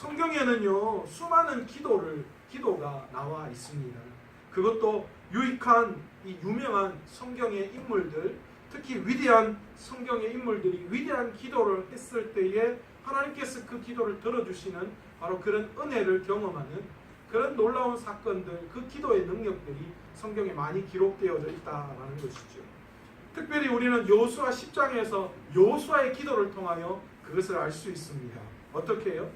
성경에는요 수많은 기도가 나와 있습니다. 그것도 유익한 이 유명한 성경의 인물들, 특히 위대한 성경의 인물들이 위대한 기도를 했을 때에 하나님께서 그 기도를 들어주시는 바로 그런 은혜를 경험하는 그런 놀라운 사건들, 그 기도의 능력들이 성경에 많이 기록되어져 있다는 것이죠. 특별히 우리는 여호수아 10장에서 여호수아의 기도를 통하여 그것을 알 수 있습니다. 어떻게 해요?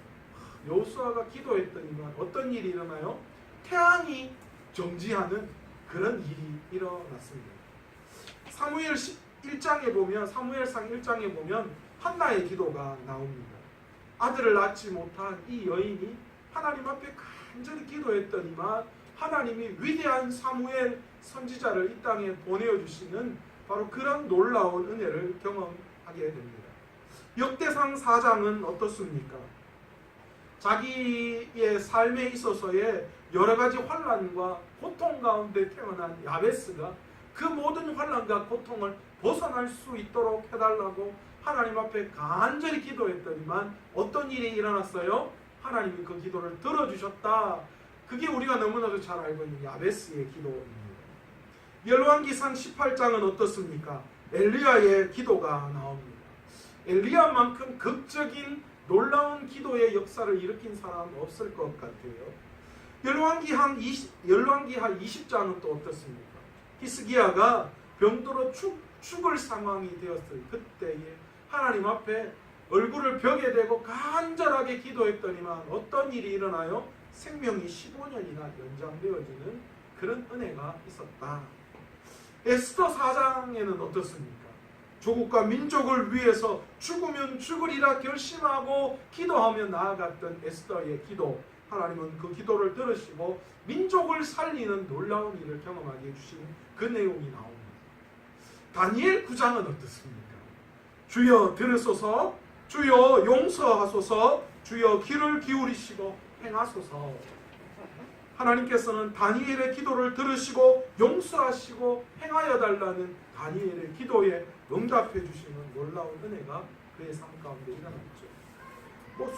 여호수아가 기도했더니만 어떤 일이 일어나요? 태양이 정지하는 그런 일이 일어났습니다. 사무엘 1장에 보면, 사무엘상 1장에 보면 한나의 기도가 나옵니다. 아들을 낳지 못한 이 여인이 하나님 앞에 간절히 기도했더니만 하나님이 위대한 사무엘 선지자를 이 땅에 보내어 주시는 바로 그런 놀라운 은혜를 경험하게 됩니다. 역대상 4장은 어떻습니까? 자기의 삶에 있어서의 여러 가지 환난과 고통 가운데 태어난 야베스가 그 모든 환난과 고통을 벗어날 수 있도록 해달라고 하나님 앞에 간절히 기도했더니만 어떤 일이 일어났어요? 하나님이 그 기도를 들어주셨다. 그게 우리가 너무나도 잘 알고 있는 야베스의 기도입니다. 열왕기상 18장은 어떻습니까? 엘리야의 기도가 나옵니다. 엘리야만큼 극적인 놀라운 기도의 역사를 일으킨 사람은 없을 것 같아요. 열왕기하 20장은 또 어떻습니까? 히스기야가 병들어 죽을 상황이 되었을 그때에 하나님 앞에 얼굴을 벽에 대고 간절하게 기도했더니만 어떤 일이 일어나요? 생명이 15년이나 연장되어지는 그런 은혜가 있었다. 에스더 4장에는 어떻습니까? 조국과 민족을 위해서 죽으면 죽으리라 결심하고 기도하며 나아갔던 에스더의 기도, 하나님은 그 기도를 들으시고 민족을 살리는 놀라운 일을 경험하게 해주시는 그 내용이 나옵니다. 다니엘 9장은 어떻습니까? 주여 들으소서, 주여 용서하소서, 주여 귀를 기울이시고 행하소서. 하나님께서는 다니엘의 기도를 들으시고 용서하시고 행하여 달라는 다니엘의 기도에 응답해 주시는 놀라운 은혜가 그의 삶 가운데 일어났죠.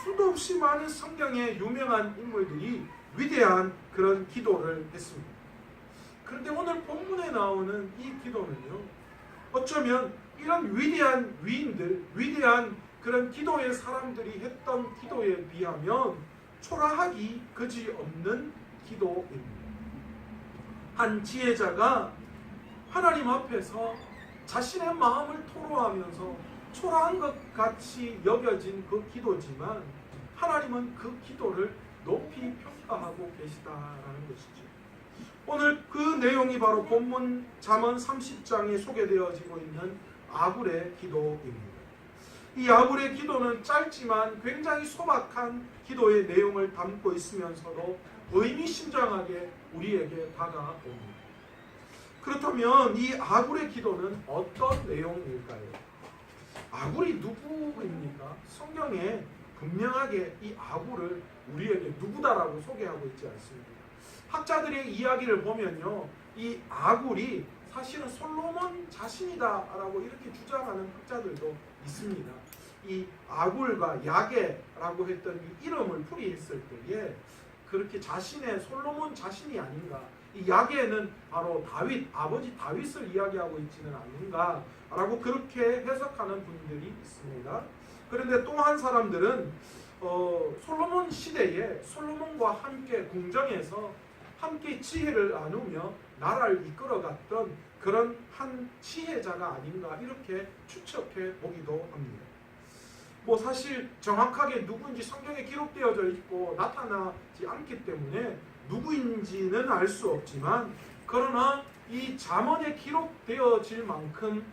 수도 없이 많은 성경의 유명한 인물들이 위대한 그런 기도를 했습니다. 그런데 오늘 본문에 나오는 이 기도는요, 어쩌면 이런 위대한 위인들, 위대한 그런 기도의 사람들이 했던 기도에 비하면 초라하기 그지없는 기도입니다. 한 지혜자가 하나님 앞에서 자신의 마음을 토로하면서 초라한 것 같이 여겨진 그 기도지만 하나님은 그 기도를 높이 평가하고 계시다라는 것이죠. 오늘 그 내용이 바로 본문 잠언 30장에 소개되어지고 있는 아굴의 기도입니다. 이 아굴의 기도는 짧지만 굉장히 소박한 기도의 내용을 담고 있으면서도 의미심장하게 우리에게 다가옵니다. 그렇다면 이 아굴의 기도는 어떤 내용일까요? 아굴이 누구입니까? 성경에 분명하게 이 아굴을 우리에게 누구다라고 소개하고 있지 않습니다. 학자들의 이야기를 보면요, 이 아굴이 사실은 솔로몬 자신이다라고 이렇게 주장하는 학자들도 있습니다. 이 아굴과 야게라고 했던 이 이름을 풀이했을 때에 그렇게 자신의 솔로몬 자신이 아닌가, 이 야게는 바로 다윗, 아버지 다윗을 이야기하고 있지는 않는가라고 그렇게 해석하는 분들이 있습니다. 그런데 또 한 사람들은 솔로몬 시대에 솔로몬과 함께 궁정에서 함께 지혜를 나누며 나라를 이끌어갔던 그런 한 지혜자가 아닌가 이렇게 추측해 보기도 합니다. 사실 정확하게 누구인지 성경에 기록되어져 있고 나타나지 않기 때문에 누구인지는 알 수 없지만, 그러나 이 잠언에 기록되어질 만큼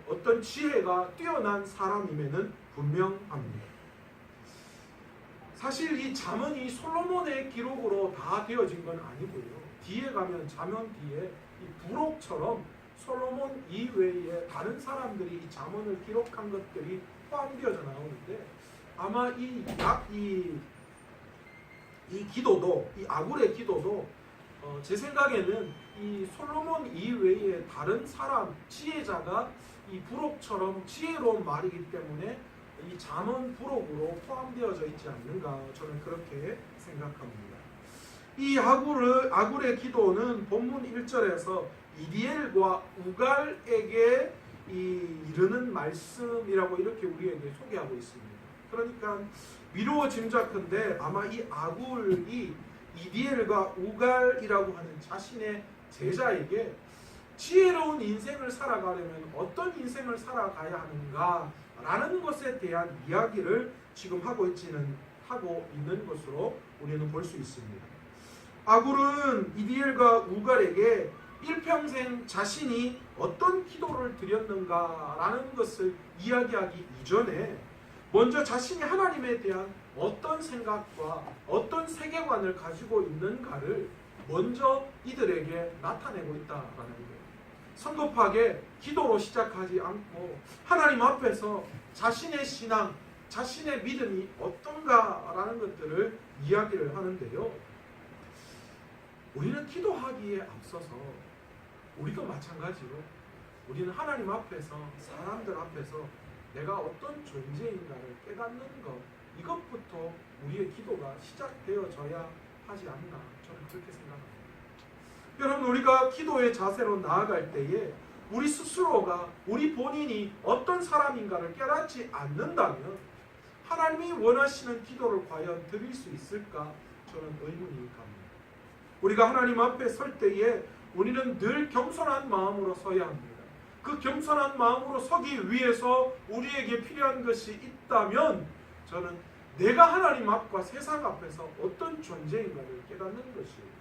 어떤 지혜가 뛰어난 사람임에는 분명합니다. 사실 이 잠언이 솔로몬의 기록으로 다 되어진 건 아니고요. 뒤에 가면 잠언 뒤에 이 부록처럼 솔로몬 이외에 다른 사람들이 이 잠언을 기록한 것들이 포함되어져 나오는데, 아마 이 기도도, 이 아굴의 기도도 제 생각에는 이 솔로몬 이외에 다른 사람, 지혜자가 이 부록처럼 지혜로운 말이기 때문에 이 잠언 부록으로 포함되어져 있지 않는가 저는 그렇게 생각합니다. 이 아굴의 기도는 본문 1절에서 이디엘과 우갈에게 이르는 말씀이라고 이렇게 우리에게 소개하고 있습니다. 그러니까 미루어 짐작컨대 아마 이 아굴이 이디엘과 우갈이라고 하는 자신의 제자에게 지혜로운 인생을 살아가려면 어떤 인생을 살아가야 하는가 라는 것에 대한 이야기를 지금 하고 있는 것으로 우리는 볼 수 있습니다. 아굴은 이디엘과 우갈에게 일평생 자신이 어떤 기도를 드렸는가라는 것을 이야기하기 이전에 먼저 자신이 하나님에 대한 어떤 생각과 어떤 세계관을 가지고 있는가를 먼저 이들에게 나타내고 있다라는 거예요. 성급하게 기도로 시작하지 않고 하나님 앞에서 자신의 신앙, 자신의 믿음이 어떤가라는 것들을 이야기를 하는데요. 우리는 기도하기에 앞서서 우리도 마찬가지로 우리는 하나님 앞에서 사람들 앞에서 내가 어떤 존재인가를 깨닫는 것, 이것부터 우리의 기도가 시작되어져야 하지 않나 저는 그렇게 생각합니다. 여러분, 우리가 기도의 자세로 나아갈 때에 우리 스스로가 우리 본인이 어떤 사람인가를 깨닫지 않는다면 하나님이 원하시는 기도를 과연 드릴 수 있을까 저는 의문이 갑니다. 우리가 하나님 앞에 설 때에 우리는 늘 겸손한 마음으로 서야 합니다. 그 겸손한 마음으로 서기 위해서 우리에게 필요한 것이 있다면 저는 내가 하나님 앞과 세상 앞에서 어떤 존재인가를 깨닫는 것이에요.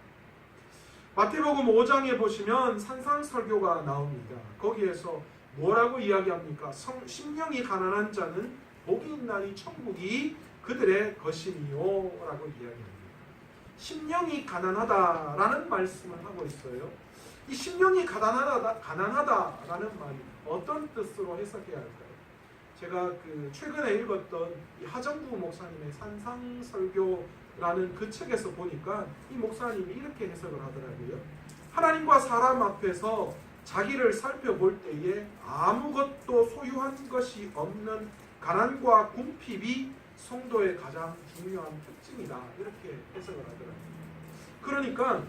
마태복음 5장에 보시면 산상설교가 나옵니다. 거기에서 뭐라고 이야기합니까? 심령이 가난한 자는 복이 있나니 천국이 그들의 것이니요 라고 이야기합니다. 심령이 가난하다라는 말씀을 하고 있어요. 이 심령이 가난하다라는 말이 어떤 뜻으로 해석해야 할까요? 제가 최근에 읽었던 이 하정구 목사님의 산상설교라는 그 책에서 보니까 이 목사님이 이렇게 해석을 하더라고요. 하나님과 사람 앞에서 자기를 살펴볼 때에 아무것도 소유한 것이 없는 가난과 궁핍이 성도의 가장 중요한 특징이다, 이렇게 해석을 하더라고요. 그러니까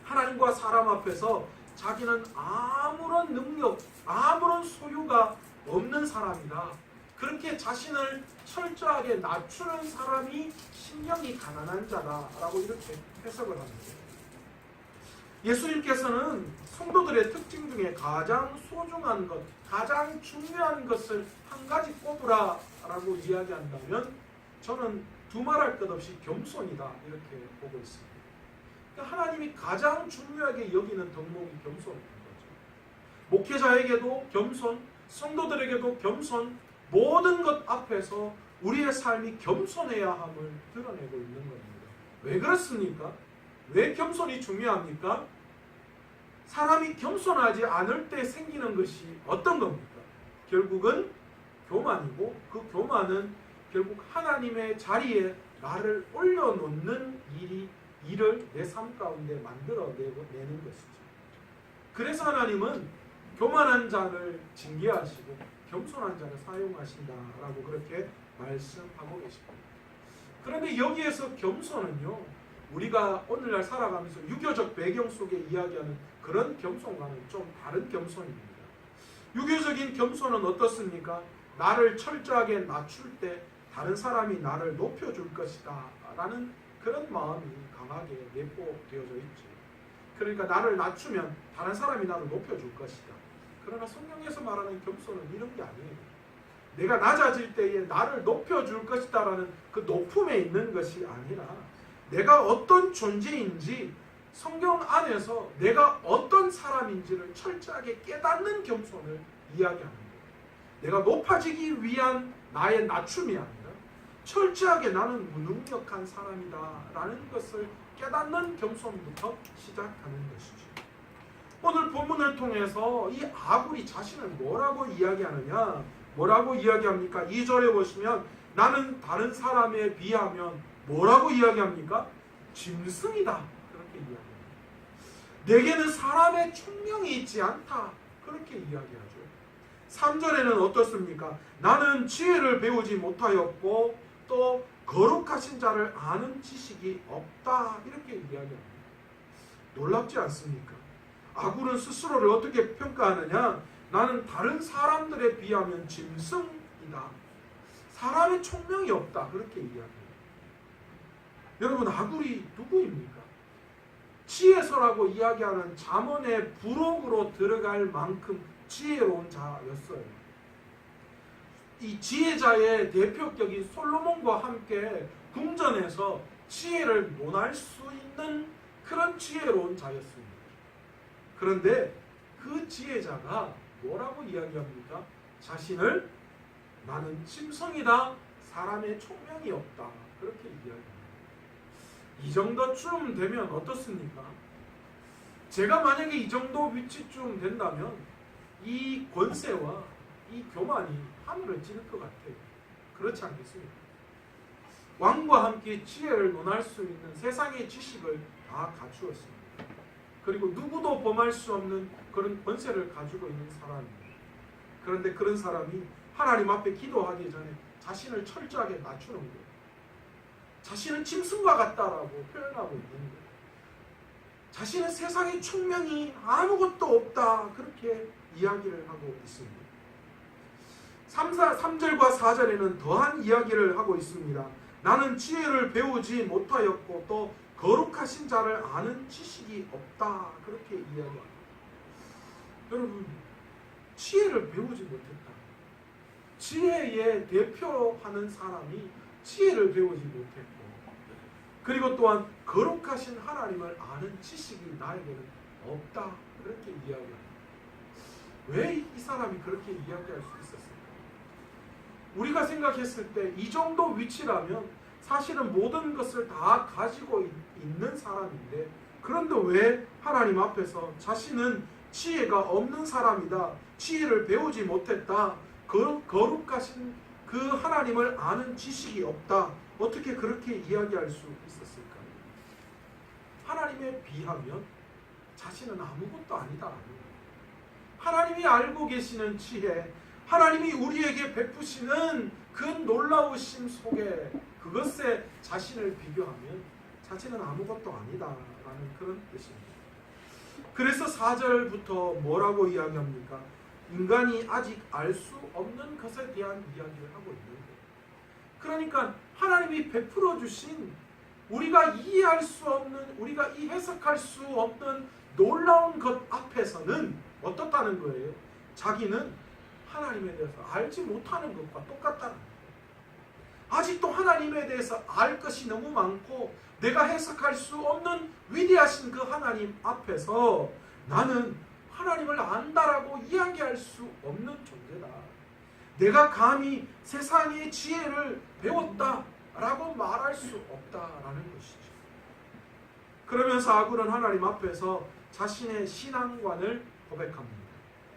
하나님과 사람 앞에서 자기는 아무런 능력, 아무런 소유가 없는 사람이다. 그렇게 자신을 철저하게 낮추는 사람이 심령이 가난한 자다라고 이렇게 해석을 합니다. 예수님께서는 성도들의 특징 중에 가장 소중한 것, 가장 중요한 것을 한 가지 꼽으라라고 이야기한다면 저는 두말할 것 없이 겸손이다, 이렇게 보고 있습니다. 그러니까 하나님이 가장 중요하게 여기는 덕목이 겸손인 거죠. 목회자에게도 겸손, 성도들에게도 겸손, 모든 것 앞에서 우리의 삶이 겸손해야 함을 드러내고 있는 겁니다. 왜 그렇습니까? 왜 겸손이 중요합니까? 사람이 겸손하지 않을 때 생기는 것이 어떤 겁니까? 결국은 교만이고, 그 교만은 결국 하나님의 자리에 나를 올려놓는 일을 내 삶 가운데 만들어내는 것이죠. 그래서 하나님은 교만한 자를 징계하시고 겸손한 자를 사용하신다라고 그렇게 말씀하고 계십니다. 그런데 여기에서 겸손은요, 우리가 오늘날 살아가면서 유교적 배경 속에 이야기하는 그런 겸손과는 좀 다른 겸손입니다. 유교적인 겸손은 어떻습니까? 나를 철저하게 낮출 때 다른 사람이 나를 높여줄 것이다 라는 그런 마음이 강하게 내포되어져 있죠. 그러니까 나를 낮추면 다른 사람이 나를 높여줄 것이다. 그러나 성경에서 말하는 겸손은 이런 게 아니에요. 내가 낮아질 때에 나를 높여줄 것이다 라는 그 높음에 있는 것이 아니라 내가 어떤 존재인지 성경 안에서 내가 어떤 사람인지를 철저하게 깨닫는 겸손을 이야기하는 거예요. 내가 높아지기 위한 나의 낮춤이 아니라 철저하게 나는 무능력한 사람이다 라는 것을 깨닫는 겸손부터 시작하는 것이죠. 오늘 본문을 통해서 이 아굴이 자신을 뭐라고 이야기하느냐, 뭐라고 이야기합니까? 2절에 보시면 나는 다른 사람에 비하면 뭐라고 이야기합니까? 짐승이다, 그렇게 이야기합니다. 내게는 사람의 총명이 있지 않다, 그렇게 이야기하죠. 3절에는 어떻습니까? 나는 지혜를 배우지 못하였고 또 거룩하신 자를 아는 지식이 없다. 이렇게 이야기합니다. 놀랍지 않습니까? 아굴은 스스로를 어떻게 평가하느냐? 나는 다른 사람들에 비하면 짐승이다. 사람의 총명이 없다. 그렇게 이야기해요. 여러분, 아굴이 누구입니까? 지혜서라고 이야기하는 잠언의 부록으로 들어갈 만큼 지혜로운 자였어요. 이 지혜자의 대표격인 솔로몬과 함께 궁전에서 지혜를 논할 수 있는 그런 지혜로운 자였습니다. 그런데 그 지혜자가 뭐라고 이야기합니까? 자신을 나는 짐승이다. 사람의 총명이 없다. 그렇게 이야기합니다. 이 정도쯤 되면 어떻습니까? 제가 만약에 이 정도 위치쯤 된다면 이 권세와 이 교만이 하늘을 찌를 것 같아요. 그렇지 않겠습니까? 왕과 함께 지혜를 논할 수 있는 세상의 지식을 다 갖추었습니다. 그리고 누구도 범할 수 없는 그런 권세를 가지고 있는 사람입니다. 그런데 그런 사람이 하나님 앞에 기도하기 전에 자신을 철저하게 낮추는 거예요. 자신은 짐승과 같다라고 표현하고 있는 거예요. 자신은 세상의 총명이 아무것도 없다. 그렇게 이야기를 하고 있습니다. 3절과 4절에는 더한 이야기를 하고 있습니다. 나는 지혜를 배우지 못하였고 또 거룩하신 자를 아는 지식이 없다. 그렇게 이야기합니다. 여러분, 지혜를 배우지 못했다. 지혜의 대표하는 사람이 지혜를 배우지 못했고, 그리고 또한 거룩하신 하나님을 아는 지식이 나에게는 없다. 그렇게 이야기합니다. 왜 이 사람이 그렇게 이야기할 수 있었을까? 우리가 생각했을 때 이 정도 위치라면 사실은 모든 것을 다 가지고 있는 사람인데, 그런데 왜 하나님 앞에서 자신은 지혜가 없는 사람이다, 지혜를 배우지 못했다, 거룩하신 그 하나님을 아는 지식이 없다, 어떻게 그렇게 이야기할 수 있었을까요? 하나님에 비하면 자신은 아무것도 아니다. 하나님이 알고 계시는 지혜, 하나님이 우리에게 베푸시는 그 놀라우심 속에 그것에 자신을 비교하면 자신은 아무것도 아니다라는 그런 뜻입니다. 그래서 4절부터 뭐라고 이야기합니까? 인간이 아직 알 수 없는 것에 대한 이야기를 하고 있는 거예요. 그러니까 하나님이 베풀어 주신 우리가 이해할 수 없는, 우리가 해석할 수 없는 놀라운 것 앞에서는 어떻다는 거예요? 자기는 하나님에 대해서 알지 못하는 것과 똑같다는 거예요. 아직도 하나님에 대해서 알 것이 너무 많고 내가 해석할 수 없는 위대하신 그 하나님 앞에서 나는 하나님을 안다라고 이야기할 수 없는 존재다. 내가 감히 세상의 지혜를 배웠다라고 말할 수 없다라는 것이죠. 그러면서 아굴은 하나님 앞에서 자신의 신앙관을 고백합니다.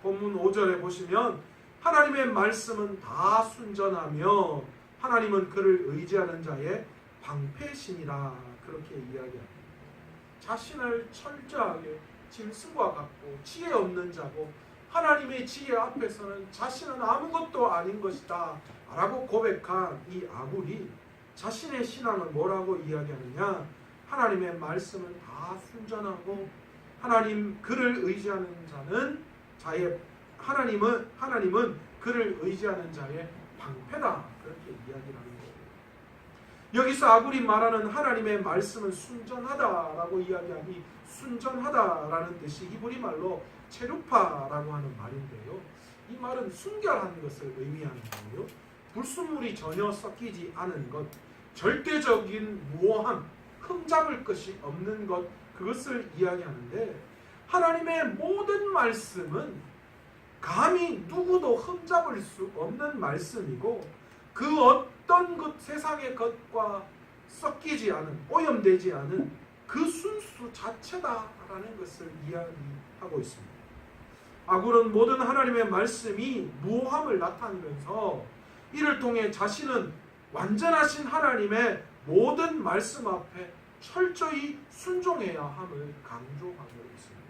본문 5절에 보시면 하나님의 말씀은 다 순전하며 하나님은 그를 의지하는 자의 방패신이라 그렇게 이야기합니다. 자신을 철저하게 짐승과 같고 지혜 없는 자고 하나님의 지혜 앞에서는 자신은 아무것도 아닌 것이다 라고 고백한 이 아굴이 자신의 신앙을 뭐라고 이야기하느냐? 하나님의 말씀은 다 순전하고 하나님 그를 의지하는 자는 하나님은 그를 의지하는 자의 방패다. 그렇게 이야기를 하는 거예요. 여기서 아굴이 말하는 하나님의 말씀은 순전하다라고 이야기하니 순전하다라는 뜻이 히브리 말로 체루파라고 하는 말인데요. 이 말은 순결한 것을 의미하는 거예요. 불순물이 전혀 섞이지 않은 것, 절대적인 무오함, 흠잡을 것이 없는 것, 그것을 이야기하는데 하나님의 모든 말씀은 감히 누구도 흠잡을 수 없는 말씀이고 그 어떤 것, 세상의 것과 섞이지 않은, 오염되지 않은 그 순수 자체다라는 것을 이야기하고 있습니다. 아굴은 모든 하나님의 말씀이 무오함을 나타내면서 이를 통해 자신은 완전하신 하나님의 모든 말씀 앞에 철저히 순종해야 함을 강조하고 있습니다.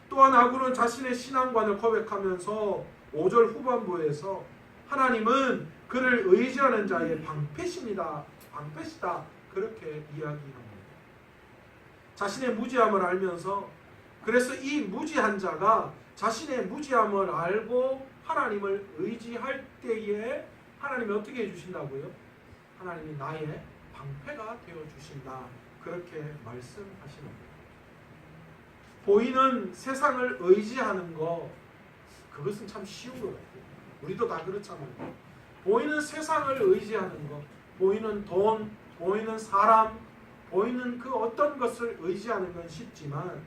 또한 아굴은 자신의 신앙관을 고백하면서 5절 후반부에서 하나님은 그를 의지하는 자의 방패시다 그렇게 이야기합니다. 자신의 무지함을 알면서, 그래서 이 무지한 자가 자신의 무지함을 알고 하나님을 의지할 때에 하나님이 어떻게 해주신다고요? 하나님이 나의 방패가 되어주신다 그렇게 말씀하십니다. 보이는 세상을 의지하는 거, 그것은 참 쉬운 것 같아요. 우리도 다 그렇잖아요. 보이는 세상을 의지하는 것, 보이는 돈, 보이는 사람, 보이는 그 어떤 것을 의지하는 건 쉽지만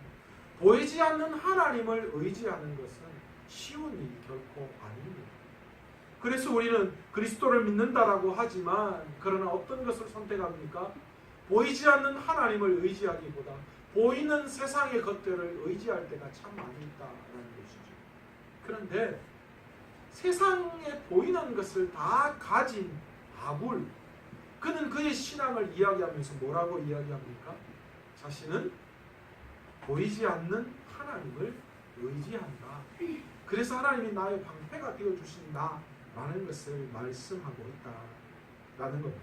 보이지 않는 하나님을 의지하는 것은 쉬운 일이 결코 아닙니다. 그래서 우리는 그리스도를 믿는다라고 하지만 그러나 어떤 것을 선택합니까? 보이지 않는 하나님을 의지하기보다 보이는 세상의 것들을 의지할 때가 참 많이 있다라는 것이죠. 그런데 세상에 보이는 것을 다 가진 아굴, 그는 그의 신앙을 이야기하면서 뭐라고 이야기합니까? 자신은 보이지 않는 하나님을 의지한다. 그래서 하나님이 나의 방패가 되어주신다 라는 것을 말씀하고 있다라는 겁니다.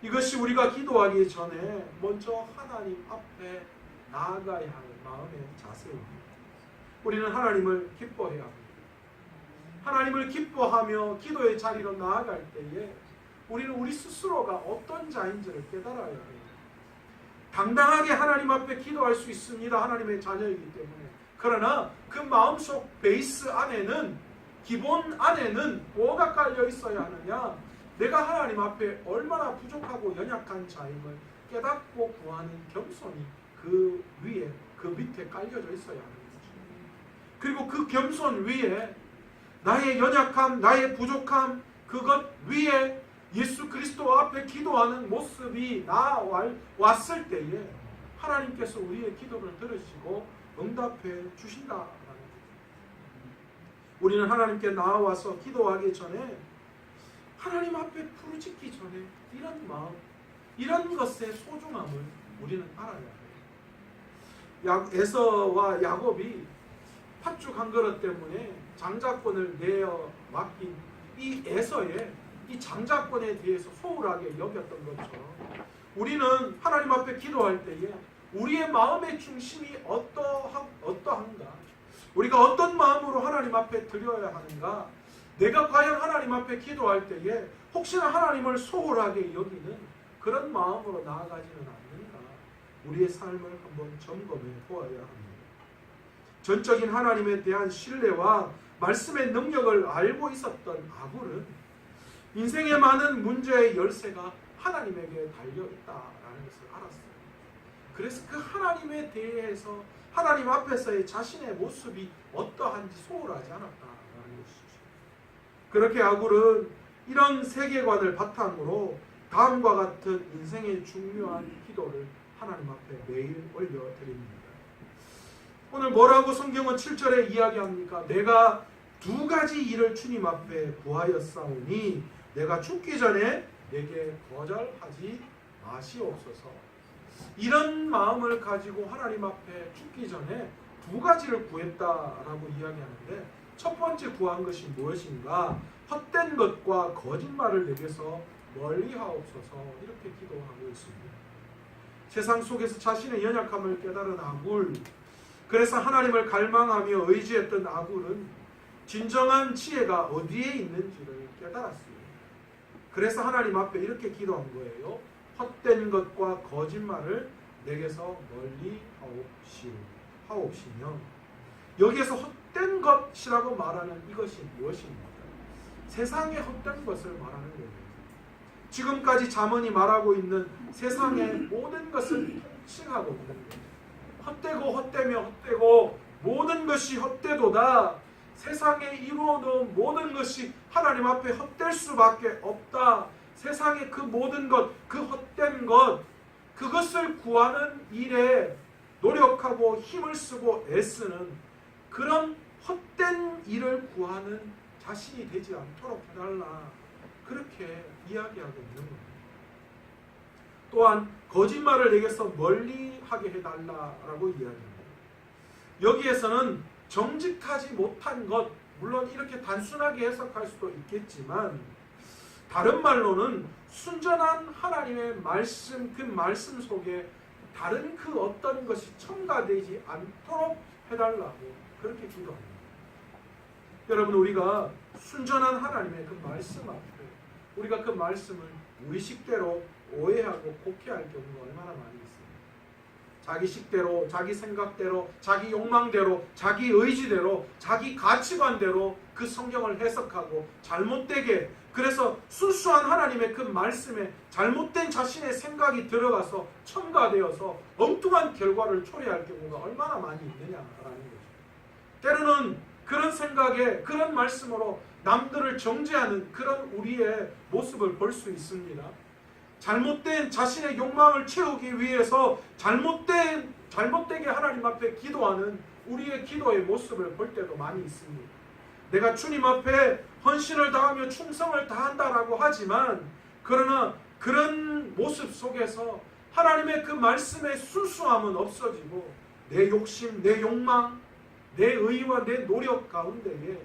이것이 우리가 기도하기 전에 먼저 하나님 앞에 나아가야 할 마음의 자세입니다. 우리는 하나님을 기뻐해야 합니다. 하나님을 기뻐하며 기도의 자리로 나아갈 때에 우리는 우리 스스로가 어떤 자인지를 깨달아야 해요. 당당하게 하나님 앞에 기도할 수 있습니다. 하나님의 자녀이기 때문에. 그러나 그 마음속 베이스 안에는, 기본 안에는 뭐가 깔려 있어야 하느냐? 내가 하나님 앞에 얼마나 부족하고 연약한 자임을 깨닫고 구하는 겸손이 그 위에, 그 밑에 깔려져 있어야 하는 거죠. 그리고 그 겸손 위에 나의 연약함, 나의 부족함, 그것 위에 예수 그리스도 앞에 기도하는 모습이 나왔을 때에 하나님께서 우리의 기도를 들으시고 응답해 주신다라는 거죠. 우리는 하나님께 나와서 기도하기 전에 하나님 앞에 부르짖기 전에 이런 마음, 이런 것의 소중함을 우리는 알아야 해요. 에서와 야곱이 팥죽 한 그릇 때문에 장자권을 내어 맡긴 이 에서의 이 장자권에 대해서 소홀하게 여겼던 것처럼 우리는 하나님 앞에 기도할 때에 우리의 마음의 중심이 어떠한가, 우리가 어떤 마음으로 하나님 앞에 드려야 하는가, 내가 과연 하나님 앞에 기도할 때에 혹시나 하나님을 소홀하게 여기는 그런 마음으로 나아가지는 않는가, 우리의 삶을 한번 점검해 보아야 합니다. 전적인 하나님에 대한 신뢰와 말씀의 능력을 알고 있었던 아굴은 인생의 많은 문제의 열쇠가 하나님에게 달려있다라는 것을 알았어요. 그래서 그 하나님에 대해서 하나님 앞에서의 자신의 모습이 어떠한지 소홀하지 않았다라는 것이죠. 그렇게 아굴은 이런 세계관을 바탕으로 다음과 같은 인생의 중요한 기도를 하나님 앞에 매일 올려드립니다. 오늘 뭐라고 성경은 7절에 이야기합니까? 내가 두 가지 일을 주님 앞에 구하였사오니 내가 죽기 전에 내게 거절하지 마시옵소서. 이런 마음을 가지고 하나님 앞에 죽기 전에 두 가지를 구했다라고 이야기하는데, 첫 번째 구한 것이 무엇인가? 헛된 것과 거짓말을 내게서 멀리하옵소서, 이렇게 기도하고 있습니다. 세상 속에서 자신의 연약함을 깨달은 아굴, 그래서 하나님을 갈망하며 의지했던 아굴은 진정한 지혜가 어디에 있는지를 깨달았습니다. 그래서 하나님 앞에 이렇게 기도한 거예요. 헛된 것과 거짓말을 내게서 멀리 하옵시며, 여기에서 헛된 것이라고 말하는 이것이 무엇입니까? 세상의 헛된 것을 말하는 거예요. 지금까지 잠언이 말하고 있는 세상의 모든 것을 통칭하고 있는 거예요. 헛되고 헛되며 헛되고 모든 것이 헛되도다. 세상에 이루어놓은 모든 것이 하나님 앞에 헛될 수밖에 없다. 세상의 그 모든 것, 그 헛된 것, 그것을 구하는 일에 노력하고 힘을 쓰고 애쓰는 그런 헛된 일을 구하는 자신이 되지 않도록 해달라, 그렇게 이야기하고 있는 겁니다. 또한 거짓말을 내게서 멀리하게 해달라라고 이야기합니다. 여기에서는 정직하지 못한 것, 물론 이렇게 단순하게 해석할 수도 있겠지만 다른 말로는 순전한 하나님의 말씀, 그 말씀 속에 다른 그 어떤 것이 첨가되지 않도록 해달라고 그렇게 기도합니다. 여러분, 우리가 순전한 하나님의 그 말씀 앞에 우리가 그 말씀을 우리 식대로 오해하고 곡해할 경우가 얼마나 많이 있습니다. 자기 식대로, 자기 생각대로, 자기 욕망대로, 자기 의지대로, 자기 가치관대로 그 성경을 해석하고 잘못되게, 그래서 순수한 하나님의 그 말씀에 잘못된 자신의 생각이 들어가서 첨가되어서 엉뚱한 결과를 초래할 경우가 얼마나 많이 있느냐라는 거죠. 때로는 그런 생각에, 그런 말씀으로 남들을 정죄하는 그런 우리의 모습을 볼 수 있습니다. 잘못된 자신의 욕망을 채우기 위해서 잘못되게 하나님 앞에 기도하는 우리의 기도의 모습을 볼 때도 많이 있습니다. 내가 주님 앞에 헌신을 다하며 충성을 다한다라고 하지만, 그러나 그런 모습 속에서 하나님의 그 말씀의 순수함은 없어지고 내 욕심, 내 욕망, 내 의와 내 노력 가운데에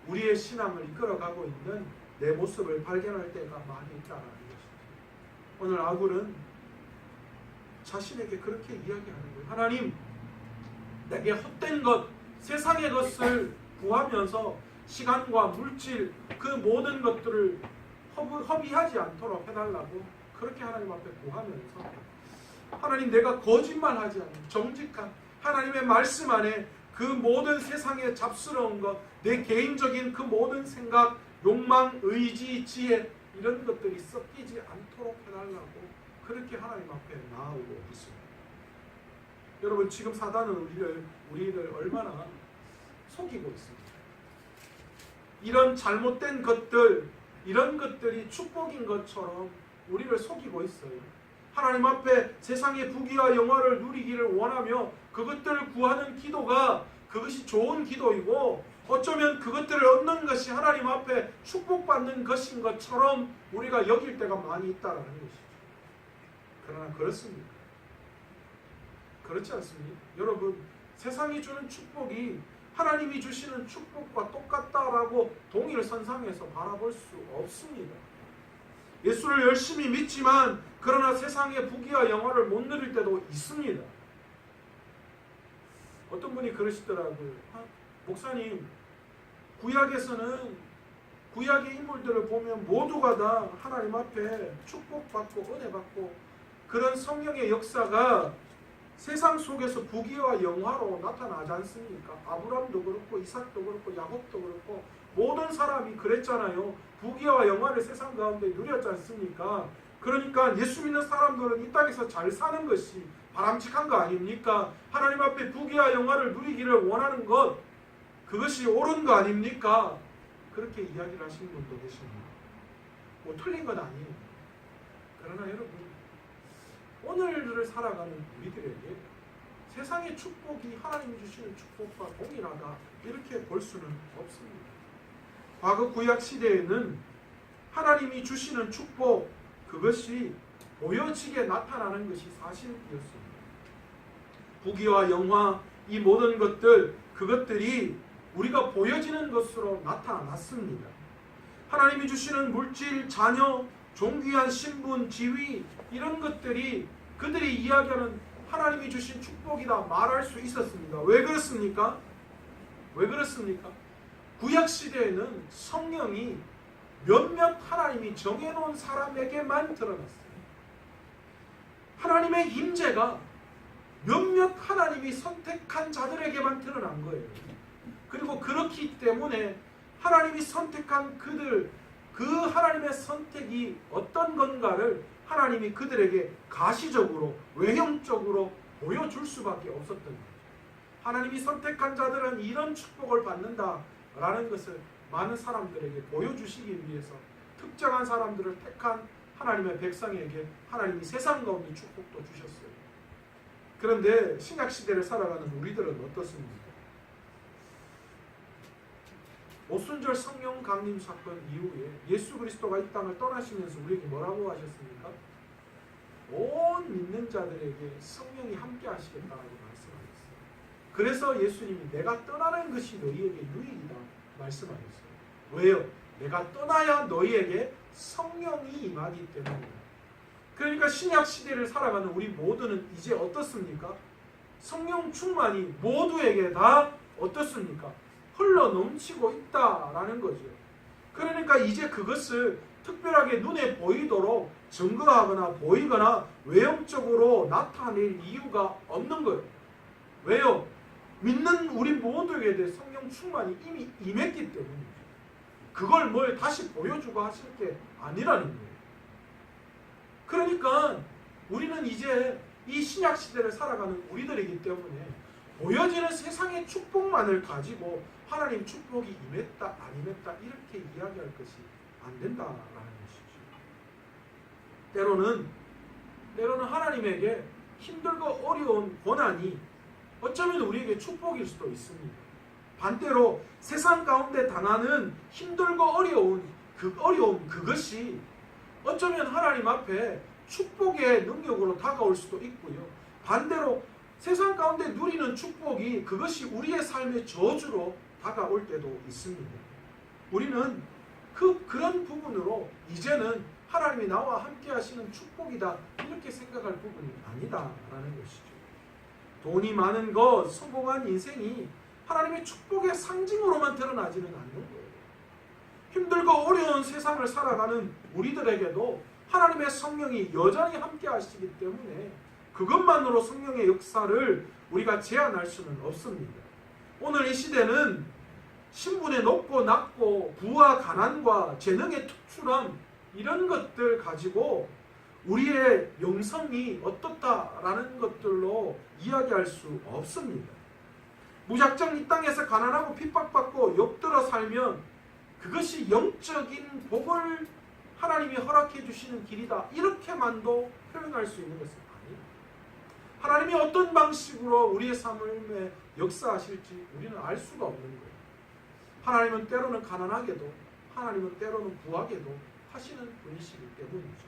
우리의 신앙을 이끌어가고 있는 내 모습을 발견할 때가 많이 있다는 것입니다. 오늘 아굴은 자신에게 그렇게 이야기하는 거예요. 하나님, 내게 헛된 것, 세상의 것을 구하면서 시간과 물질, 그 모든 것들을 허비하지 않도록 해달라고 그렇게 하나님 앞에 구하면서, 하나님, 내가 거짓말하지 않는 정직한 하나님의 말씀 안에 그 모든 세상의 잡스러운 것, 내 개인적인 그 모든 생각, 욕망, 의지, 지혜, 이런 것들이 섞이지 않도록 해달라고 그렇게 하나님 앞에 나아오고 있습니다. 여러분, 지금 사단은 우리를 얼마나 속이고 있습니다. 이런 잘못된 것들, 이런 것들이 축복인 것처럼 우리를 속이고 있어요. 하나님 앞에 세상의 부귀와 영화를 누리기를 원하며 그것들을 구하는 기도가, 그것이 좋은 기도이고 어쩌면 그것들을 얻는 것이 하나님 앞에 축복받는 것인 것처럼 우리가 여길 때가 많이 있다는 것이죠. 그러나 그렇습니까? 그렇지 않습니까? 여러분, 세상이 주는 축복이 하나님이 주시는 축복과 똑같다라고 동일선상에서 바라볼 수 없습니다. 예수를 열심히 믿지만 그러나 세상의 부귀와 영화를 못 누릴 때도 있습니다. 어떤 분이 그러시더라고요. 목사님, 구약에서는 구약의 인물들을 보면 모두가 다 하나님 앞에 축복받고 은혜받고 그런 성령의 역사가 세상 속에서 부귀와 영화로 나타나지 않습니까? 아브람도 그렇고 이삭도 그렇고 야곱도 그렇고 모든 사람이 그랬잖아요. 부귀와 영화를 세상 가운데 누렸지 않습니까? 그러니까 예수 믿는 사람들은 이 땅에서 잘 사는 것이 바람직한 거 아닙니까? 하나님 앞에 부귀와 영화를 누리기를 원하는 것, 그것이 옳은 거 아닙니까? 그렇게 이야기를 하시는 분도 계십니다. 뭐 틀린 건 아니에요. 그러나 여러분, 오늘을 살아가는 우리들에게 세상의 축복이 하나님이 주시는 축복과 동일하다, 이렇게 볼 수는 없습니다. 과거 구약 시대에는 하나님이 주시는 축복, 그것이 보여지게 나타나는 것이 사실이었습니다. 부귀와 영화, 이 모든 것들, 그것들이 우리가 보여지는 것으로 나타났습니다. 하나님이 주시는 물질, 자녀, 존귀한 신분, 지위, 이런 것들이 그들이 이야기하는 하나님이 주신 축복이다 말할 수 있었습니다. 왜 그렇습니까? 왜 그렇습니까? 구약시대에는 성령이 몇몇 하나님이 정해놓은 사람에게만 드러났어요. 하나님의 임재가 몇몇 하나님이 선택한 자들에게만 드러난 거예요. 그리고 그렇기 때문에 하나님이 선택한 그들, 그 하나님의 선택이 어떤 건가를 하나님이 그들에게 가시적으로, 외형적으로 보여줄 수밖에 없었던 거죠. 하나님이 선택한 자들은 이런 축복을 받는다라는 것을 많은 사람들에게 보여주시기 위해서 특정한 사람들을 택한 하나님의 백성에게 하나님이 세상 가운데 축복도 주셨어요. 그런데 신약시대를 살아가는 우리들은 어떻습니까? 오순절 성령 강림 사건 이후에 예수 그리스도가 이 땅을 떠나시면서 우리에게 뭐라고 하셨습니까? 온 믿는 자들에게 성령이 함께 하시겠다라고 말씀하셨어요. 그래서 예수님이 내가 떠나는 것이 너희에게 유익이다, 말씀하셨어요. 왜요? 내가 떠나야 너희에게 성령이 임하기 때문이다. 그러니까 신약 시대를 살아가는 우리 모두는 이제 어떻습니까? 성령 충만이 모두에게 다 어떻습니까? 흘러 넘치고 있다라는 거죠. 그러니까 이제 그것을 특별하게 눈에 보이도록 증거하거나 보이거나 외형적으로 나타낼 이유가 없는 거예요. 왜요? 믿는 우리 모두에게 대해 성령 충만이 이미 임했기 때문이죠. 그걸 뭘 다시 보여주고 하실 게 아니라는 거예요. 그러니까 우리는 이제 이 신약 시대를 살아가는 우리들이기 때문에 보여지는 세상의 축복만을 가지고 하나님 축복이 임했다 안 임했다 이렇게 이야기할 것이 안 된다라는 것이죠. 때로는 하나님에게 힘들고 어려운 고난이 어쩌면 우리에게 축복일 수도 있습니다. 반대로 세상 가운데 당하는 힘들고 어려운 그것이 어쩌면 하나님 앞에 축복의 능력으로 다가올 수도 있고요. 반대로 세상 가운데 누리는 축복이 그것이 우리의 삶의 저주로 다가올 때도 있습니다. 우리는 그런 부분으로 이제는 하나님이 나와 함께 하시는 축복이다 이렇게 생각할 부분이 아니다라는 것이죠. 돈이 많은 것, 성공한 인생이 하나님의 축복의 상징으로만 드러나지는 않는 거예요. 힘들고 어려운 세상을 살아가는 우리들에게도 하나님의 성령이 여전히 함께 하시기 때문에 그것만으로 성령의 역사를 우리가 제한할 수는 없습니다. 오늘 이 시대는 신분의 높고 낮고 부와 가난과 재능의 특출함 이런 것들 가지고 우리의 영성이 어떻다라는 것들로 이야기할 수 없습니다. 무작정 이 땅에서 가난하고 핍박받고 엿들어 살면 그것이 영적인 복을 하나님이 허락해 주시는 길이다 이렇게만도 표현할 수 있는 것은 아니에요. 하나님이 어떤 방식으로 우리의 삶에 역사하실지 우리는 알 수가 없는 거예요. 하나님은 때로는 가난하게도 하나님은 때로는 부하게도 하시는 분이시기 때문이죠.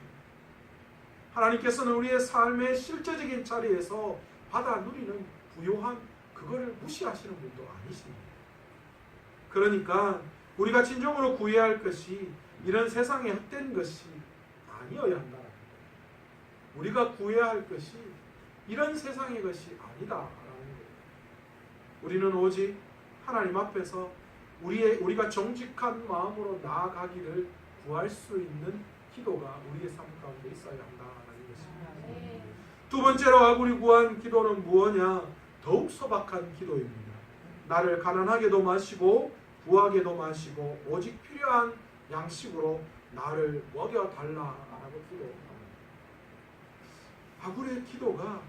하나님께서는 우리의 삶의 실제적인 자리에서 받아 누리는 부요함 그거를 무시하시는 분도 아니십니다. 그러니까 우리가 진정으로 구해야 할 것이 이런 세상에 헛된 것이 아니어야 한다는 거예요. 우리가 구해야 할 것이 이런 세상의 것이 아니다라는 거예요. 우리는 오직 하나님 앞에서 우리가 정직한 마음으로 나아가기를 구할 수 있는 기도가 우리의 삶 가운데 있어야 한다는 것입니다. 두 번째로 아굴이 구한 기도는 무엇냐? 더욱 소박한 기도입니다. 나를 가난하게도 마시고 부하게도 마시고 오직 필요한 양식으로 나를 먹여달라라고 기도합니다. 아굴의 기도가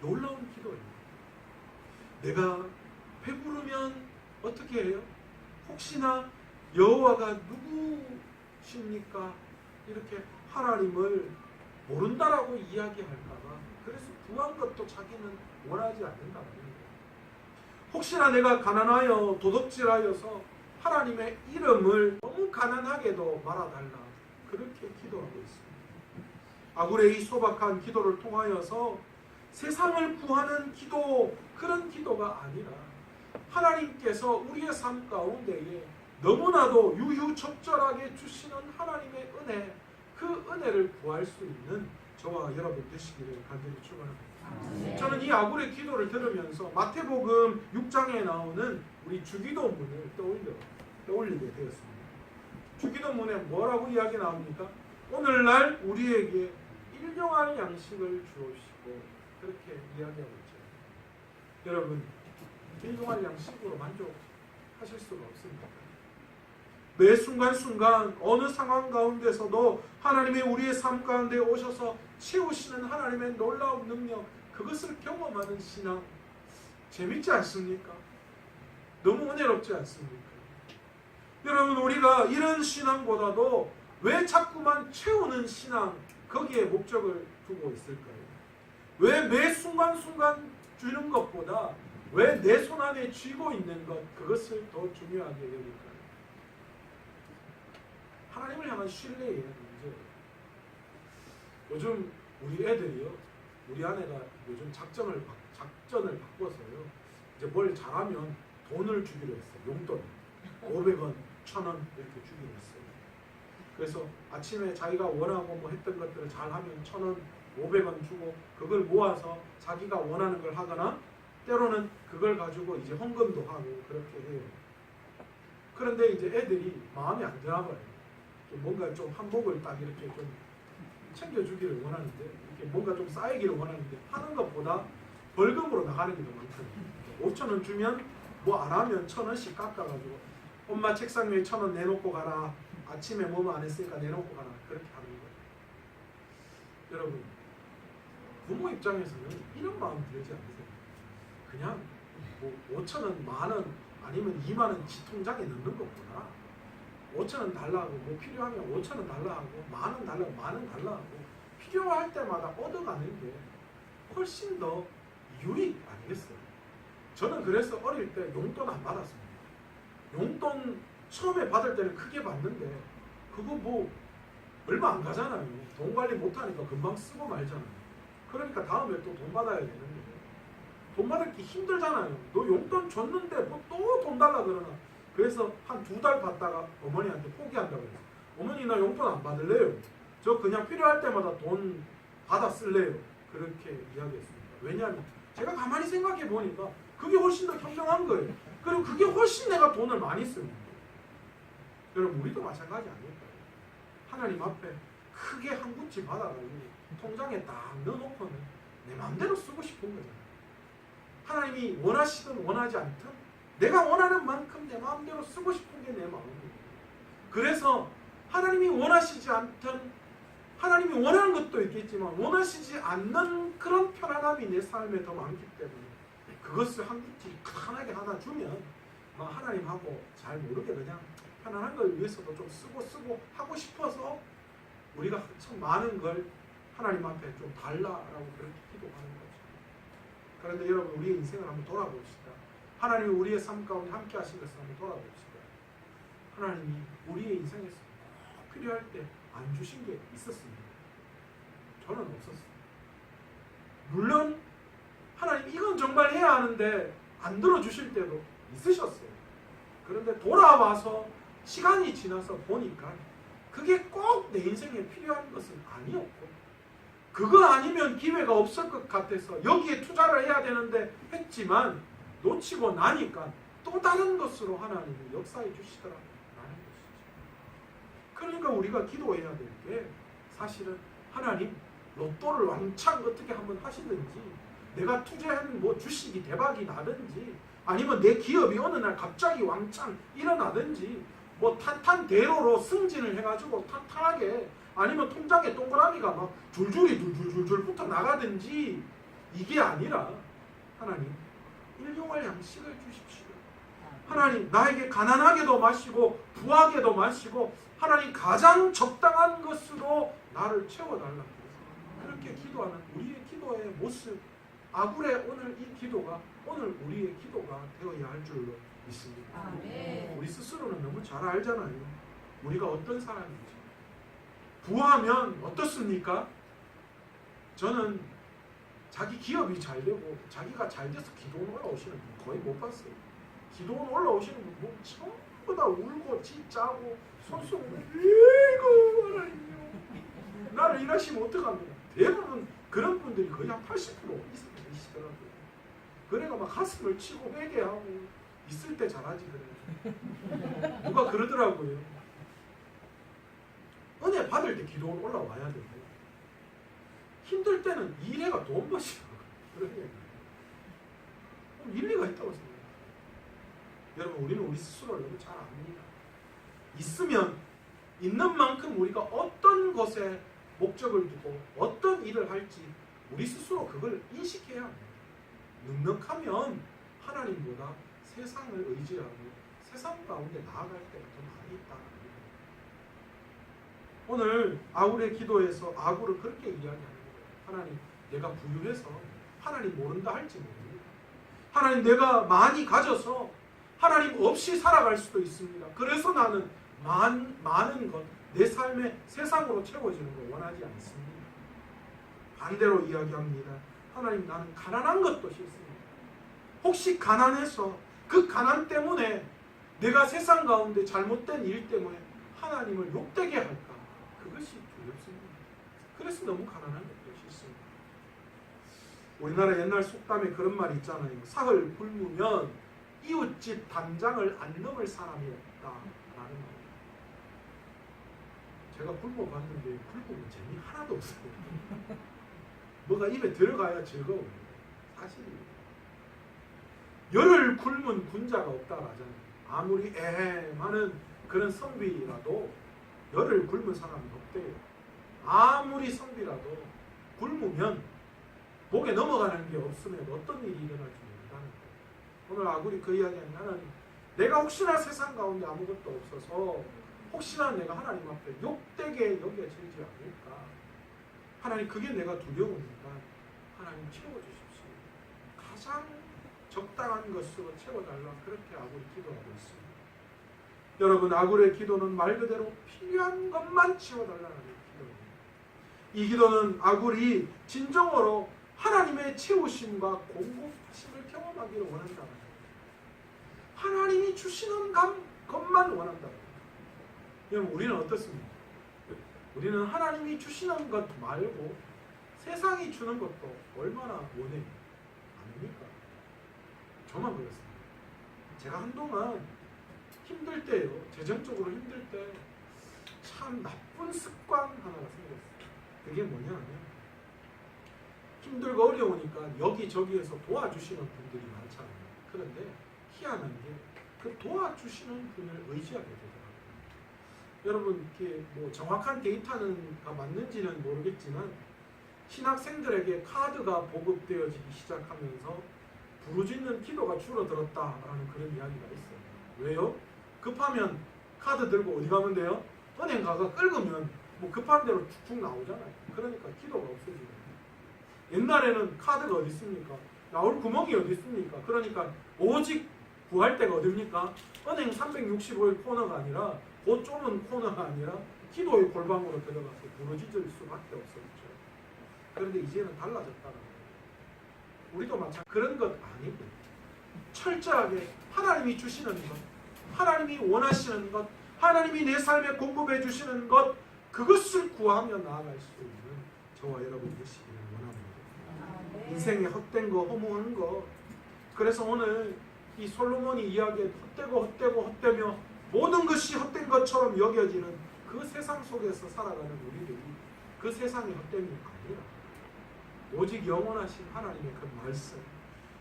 놀라운 기도입니다. 내가 배부르면 어떻게 해요? 혹시나 여호와가 누구십니까? 이렇게 하나님을 모른다라고 이야기할까봐 그래서 구한 것도 자기는 원하지 않는다는 거예요. 혹시나 내가 가난하여 도둑질하여서 하나님의 이름을 너무 가난하게도 말아달라 그렇게 기도하고 있습니다. 아굴의 이 소박한 기도를 통하여서 세상을 구하는 기도 그런 기도가 아니라 하나님께서 우리의 삶 가운데에 너무나도 유유적절하게 주시는 하나님의 은혜 그 은혜를 구할 수 있는 저와 여러분 되시기를 간절히 축원합니다. 저는 이 아굴의 기도를 들으면서 마태복음 6장에 나오는 우리 주기도문을 떠올리게 되었습니다. 주기도문에 뭐라고 이야기 나옵니까? 오늘날 우리에게 일용할 양식을 주옵시고 그렇게 이야기하고 있죠. 여러분 일용할 양식으로 만족하실 수가 없습니다. 매 순간순간 어느 상황 가운데서도 하나님이 우리의 삶 가운데 오셔서 채우시는 하나님의 놀라운 능력 그것을 경험하는 신앙 재밌지 않습니까? 너무 은혜롭지 않습니까? 여러분 우리가 이런 신앙보다도 왜 자꾸만 채우는 신앙 거기에 목적을 두고 있을까요? 왜 매 순간순간 주는 것보다 왜 내 손 안에 쥐고 있는 것 그것을 더 중요하게 여길까요? 하나님을 향한 신뢰의 문제예요. 요즘 우리 애들이요, 우리 아내가 요즘 작전을 바꿔서요. 이제 뭘 잘하면 돈을 주기로 했어요. 용돈. 500원, 1000원 이렇게 주기로 했어요. 그래서 아침에 자기가 원하고 뭐 했던 것들을 잘하면 1000원, 500원 주고 그걸 모아서 자기가 원하는 걸 하거나 때로는 그걸 가지고 이제 헌금도 하고 그렇게 해요. 그런데 이제 애들이 마음에 안 드나 봐요. 뭔가 좀 한복을 딱 이렇게 좀 챙겨주기를 원하는데 이렇게 뭔가 좀 쌓이기를 원하는데 하는 것보다 벌금으로 나가는 게 더 많거든요. 5,000원 주면 뭐 안 하면 1,000원씩 깎아가지고 엄마 책상 위에 1,000원 내놓고 가라. 아침에 뭐만 안 했으니까 내놓고 가라. 그렇게 하는 거예요. 여러분 부모 입장에서는 이런 마음 들지 않으세요? 그냥 뭐 5,000원, 만원 아니면 2만원 지 통장에 넣는 것보다 5,000원 달라고 뭐 필요하면 5,000원 달라고 만원 달라고 만원 달라고 필요할 때마다 얻어가는 게 훨씬 더 유익 아니겠어요? 저는 그래서 어릴 때 용돈 안 받았습니다. 용돈 처음에 받을 때는 크게 받는데 그거 뭐 얼마 안 가잖아요. 돈 관리 못하니까 금방 쓰고 말잖아요. 그러니까 다음에 또 돈 받아야 되는데 돈 받기 힘들잖아요. 너 용돈 줬는데 뭐 또 돈 달라 그러나. 그래서 한 2달 받다가 어머니한테 포기한다고 그래요. 어머니 나 용돈 안 받을래요. 저 그냥 필요할 때마다 돈 받아 쓸래요. 그렇게 이야기했습니다. 왜냐하면 제가 가만히 생각해 보니까 그게 훨씬 더 현명한 거예요. 그리고 그게 훨씬 내가 돈을 많이 쓰는 거예요. 여러분 우리도 마찬가지 아닐까요? 하나님 앞에 크게 한 구치 받아가지고 통장에 딱 넣어놓고는 내 마음대로 쓰고 싶은 거잖아요. 하나님이 원하시든 원하지 않든 내가 원하는 만큼 내 마음대로 쓰고 싶은 게 내 마음이에요. 그래서 하나님이 원하시지 않든 하나님이 원하는 것도 있겠지만 원하시지 않는 그런 편안함이 내 삶에 더 많기 때문에 그것을 한 구치 편하게 하나 주면 하나님하고 잘 모르게 그냥 편안한 걸 위해서도 좀 쓰고 하고 싶어서 우리가 참 많은 걸 하나님 앞에 좀 달라라고 그렇게 기도하는 거죠. 그런데 여러분 우리의 인생을 한번 돌아봅시다. 하나님이 우리의 삶 가운데 함께 하신 것을 한번 돌아봅시다. 하나님이 우리의 인생에서 필요할 때 안 주신 게 있었습니다. 저는 없었어요. 물론 하나님 이건 정말 해야 하는데 안 들어주실 때도 있으셨어요. 그런데 돌아와서 시간이 지나서 보니까 그게 꼭 내 인생에 필요한 것은 아니었고 그거 아니면 기회가 없을 것 같아서 여기에 투자를 해야 되는데 했지만 놓치고 나니까 또 다른 것으로 하나님이 역사해 주시더라라는 것이죠. 그러니까 우리가 기도해야 될 게 사실은 하나님 로또를 왕창 어떻게 한번 하시든지 내가 투자한 뭐 주식이 대박이 나든지 아니면 내 기업이 어느 날 갑자기 왕창 일어나든지 뭐 탄탄대로로 승진을 해가지고 탄탄하게 아니면 통장에 동그라미가 막 줄줄이 붙어 나가든지 이게 아니라 하나님 일용할 양식을 주십시오. 하나님 나에게 가난하게도 마시고 부하게도 마시고 하나님 가장 적당한 것으로 나를 채워달라고 그렇게 기도하는 우리의 기도의 모습 아굴의 오늘 이 기도가 오늘 우리의 기도가 되어야 할 줄로 믿습니다. 아멘. 우리 스스로는 너무 잘 알잖아요. 우리가 어떤 사람인지. 부하면 어떻습니까? 저는 자기 기업이 잘 되고 자기가 잘 돼서 기도원 올라오시는 분 거의 못 봤어요. 기도원 올라오시는 분 뭐 전부 다 울고 짖자고 손수 울고 하나님요. 나를 일하시면 어떡합니까? 대부분 그런 분들이 거의 한 80% 이시더라고요. 그래가 막 가슴을 치고 회개하고 있을 때 잘하지 그래. 누가 그러더라고요. 은혜 받을 때 기도원 올라와야 되고 힘들 때는 일해가 돈 버시라고 그런 얘기예요. 일리가 있다고 생각해요. 여러분 우리는 우리 스스로를 너무 잘 압니다. 있으면 있는 만큼 우리가 어떤 것에 목적을 두고 어떤 일을 할지 우리 스스로 그걸 인식해야 합니다. 넉넉하면 하나님보다 세상을 의지하고 세상 가운데 나아갈 때가 더 많이 있다. 오늘 아굴의 기도에서 아굴은 그렇게 이야기하는 거예요. 하나님 내가 부유해서 하나님 모른다 할지 모릅니다. 하나님 내가 많이 가져서 하나님 없이 살아갈 수도 있습니다. 그래서 나는 많은 것 내 삶의 세상으로 채워지는 걸 원하지 않습니다. 반대로 이야기합니다. 하나님 나는 가난한 것도 싫습니다. 혹시 가난해서 그 가난 때문에 내가 세상 가운데 잘못된 일 때문에 하나님을 욕되게 할까? 그것이 두렵습니다. 그래서 너무 가난한 것이 있습니다. 우리나라 옛날 속담에 그런 말이 있잖아요. 사흘 굶으면 이웃집 담장을 안 넘을 사람이 없다라는 말입니다. 제가 굶어봤는데 굶으면 재미 하나도 없어요. 뭐가 입에 들어가야 즐거워요. 사실이에요. 열흘 굶은 군자가 없다라잖아요. 아무리 애매하는 그런 성비라도 열흘 굶은 사람이 없대요. 아무리 성비라도 굶으면 목에 넘어가는 게 없으면 어떤 일이 일어날지 모른다는 거예요. 오늘 아굴이 그 이야기는 나는 내가 혹시나 세상 가운데 아무것도 없어서 혹시나 내가 하나님 앞에 욕되게 여겨지지 않을까. 하나님 그게 내가 두려우니까 하나님 채워주십시오. 가장 적당한 것으로 채워달라. 그렇게 아굴이 기도하고 있습니다. 여러분, 아굴의 기도는 말 그대로 필요한 것만 채워달라는 기도입니다. 이 기도는 아굴이 진정으로 하나님의 채우심과 공급하심을 경험하기를 원한다는 거예요. 하나님이 주시는 것만 원한다는 거예요. 여러분, 우리는 어떻습니까? 우리는 하나님이 주시는 것 말고 세상이 주는 것도 얼마나 원해요. 아닙니까? 저만 그렇습니다. 제가 한동안 힘들 때요, 재정적으로 힘들 때 참 나쁜 습관 하나가 생겼어요. 그게 뭐냐면 힘들고 어려우니까 여기저기에서 도와주시는 분들이 많잖아요. 그런데 희한한 게 그 도와주시는 분을 의지하게 되더라고요. 여러분, 이게 뭐 정확한 데이터는 맞는지는 모르겠지만 신학생들에게 카드가 보급되어지기 시작하면서 부르짖는 기도가 줄어들었다라는 그런 이야기가 있어요. 왜요? 급하면 카드 들고 어디 가면 돼요? 은행 가서 끌으면 뭐 급한 대로 쭉쭉 나오잖아요. 그러니까 기도가 없어지는 거예요. 옛날에는 카드가 어디 있습니까? 나올 구멍이 어디 있습니까? 그러니까 오직 구할 데가 어딥니까? 은행 365일 코너가 아니라 그 좁은 코너가 아니라 기도의 골방으로 들어가서 부르짖을 수밖에 없었죠. 그런데 이제는 달라졌다는 거예요. 우리도 마찬가지. 그런 것 아니고 철저하게 하나님이 주시는 것, 하나님이 원하시는 것, 하나님이 내 삶에 공급해 주시는 것, 그것을 구하며 나아갈 수 있는 저와 여러분 되시기를 원합니다. 인생에 헛된 거, 허무한 거. 그래서 오늘 이 솔로몬이 이야기해 헛되며 모든 것이 헛된 것처럼 여겨지는 그 세상 속에서 살아가는 우리들이 그 세상의 헛됨이 아니라 오직 영원하신 하나님의 그 말씀.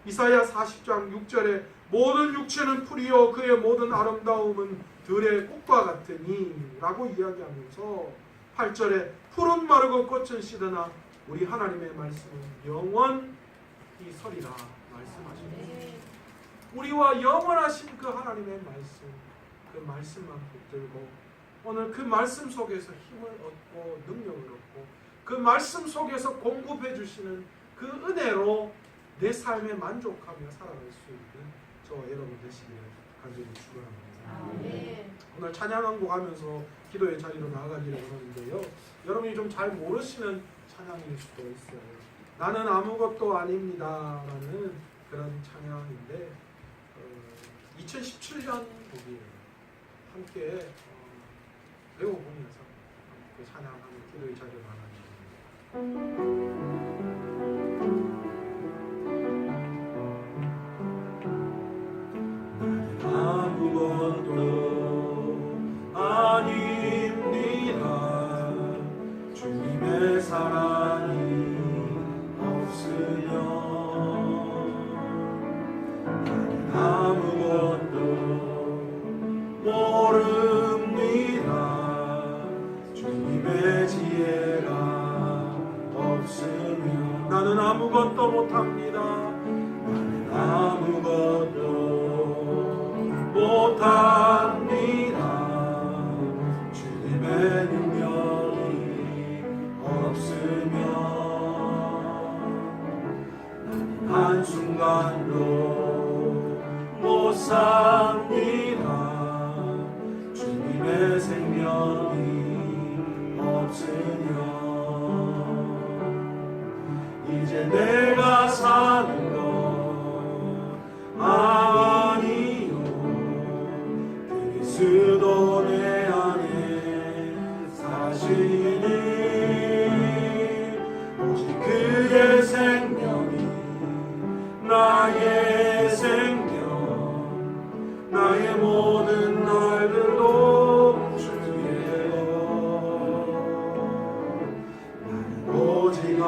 이사야 40장 6절에 모든 육체는 풀이요 그의 모든 아름다움은 들의 꽃과 같으니 라고 이야기하면서 8절에 풀은 마르고 꽃은 시드나 우리 하나님의 말씀은 영원히 서리라 말씀하십니다. 우리와 영원하신 그 하나님의 말씀, 그 말씀만 붙들고 오늘 그 말씀 속에서 힘을 얻고 능력을 얻고 그 말씀 속에서 공급해 주시는 그 은혜로 내 삶에 만족하며 살아갈 수 있는 저와 여러분 되시기를 간절히 축원합니다. 오늘 찬양 한 곡 하면서 기도의 자리로 나아가기를 원하는데요. 여러분이 좀 잘 모르시는 찬양일 수도 있어요. 나는 아무것도 아닙니다 라는 그런 찬양인데 2017년 곡이에요. 함께 배워보면서 그 찬양하는 기도의 자리로 나아가겠습니다. 아무것도 아닙니다. 주님의 사랑이 없으면 아무것도 모릅니다. 주님의 지혜가 없으면 나는 아무것도 못합니다. 나는 아무것도 못합니다. 주님의 능력이 없으면 나는 한순간도 못 삽니다. 주님의 생명이 없으면 이제 내가 사는 것 아니요 그의 생명이 나의 생명, 나의 모든 날들도 주의 것. 나는 오직